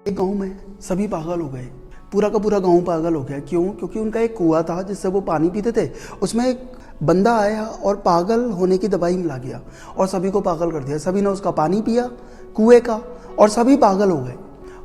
एक गांव में सभी पागल हो गए। पूरा का पूरा गांव पागल हो गया। क्यों? क्योंकि उनका एक कुआं था जिससे वो पानी पीते थे। उसमें एक बंदा आया और पागल होने की दवाई मिला गया और सभी को पागल कर दिया। सभी ने उसका पानी पिया कुएं का और सभी पागल हो गए।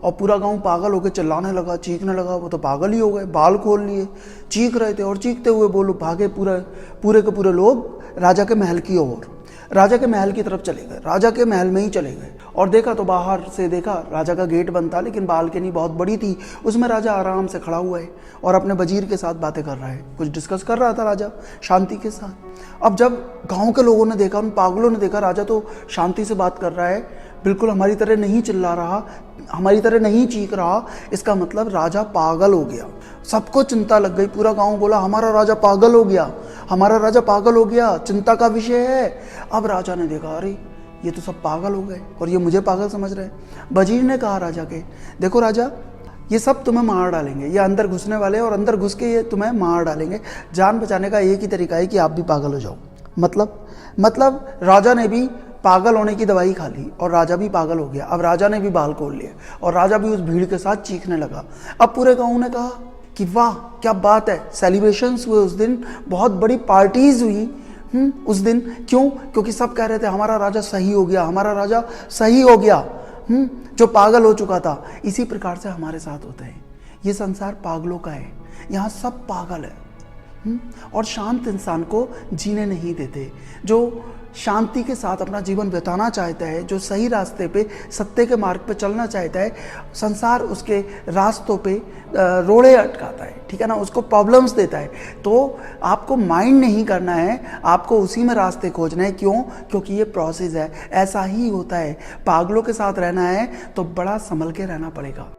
और पूरा गांव पागल होकर चिल्लाने लगा, चीखने लगा। वो तो पागल ही हो गए, बाल खोल लिए, चीख रहे थे और चीखते हुए बोलो भागे पूरे के पूरे लोग राजा के महल की ओर। राजा के महल की तरफ चले गए। राजा के महल में ही चले गए और देखा तो बाहर से देखा राजा का गेट बंद था, लेकिन बालकनी बहुत बड़ी थी। उसमें राजा आराम से खड़ा हुआ है और अपने वजीर के साथ बातें कर रहा है। कुछ डिस्कस कर रहा था राजा शांति के साथ। अब जब गांव के लोगों ने देखा, उन पागलों ने देखा राजा तो शांति से बात कर रहा है, बिल्कुल हमारी तरह नहीं चिल्ला रहा, हमारी तरह नहीं चीख रहा, इसका मतलब राजा पागल हो गया। सबको चिंता लग गई। पूरा गांव बोला हमारा राजा पागल हो गया, हमारा राजा पागल हो गया, चिंता का विषय है। अब राजा ने देखा अरे ये तो सब पागल हो गए और ये मुझे पागल समझ रहे हैं। वजीर ने कहा राजा के, देखो राजा ये सब तुम्हें मार डालेंगे, ये अंदर घुसने वाले और अंदर घुस के ये तुम्हें मार डालेंगे। जान बचाने का एक ही तरीका है कि आप भी पागल हो जाओ। मतलब राजा ने भी पागल होने की दवाई खा ली और राजा भी पागल हो गया। अब राजा ने भी बाल खोल लिए और राजा भी उस भीड़ के साथ चीखने लगा। अब पूरे गांव ने कहा कि वाह क्या बात है, सेलिब्रेशंस हुए उस दिन, बहुत बड़ी पार्टीज हुई उस दिन। क्यों? क्योंकि सब कह रहे थे हमारा राजा सही हो गया, हमारा राजा सही हो गया, जो पागल हो चुका था। इसी प्रकार से हमारे साथ होता है। ये संसार पागलों का है, यहाँ सब पागल है और शांत इंसान को जीने नहीं देते। जो शांति के साथ अपना जीवन बिताना चाहता है, जो सही रास्ते पे सत्य के मार्ग पे चलना चाहता है, संसार उसके रास्तों पे रोड़े अटकाता है, ठीक है ना, उसको प्रॉब्लम्स देता है। तो आपको माइंड नहीं करना है, आपको उसी में रास्ते खोजना है। क्यों? क्योंकि ये प्रोसेस है, ऐसा ही होता है। पागलों के साथ रहना है तो बड़ा संभल के रहना पड़ेगा।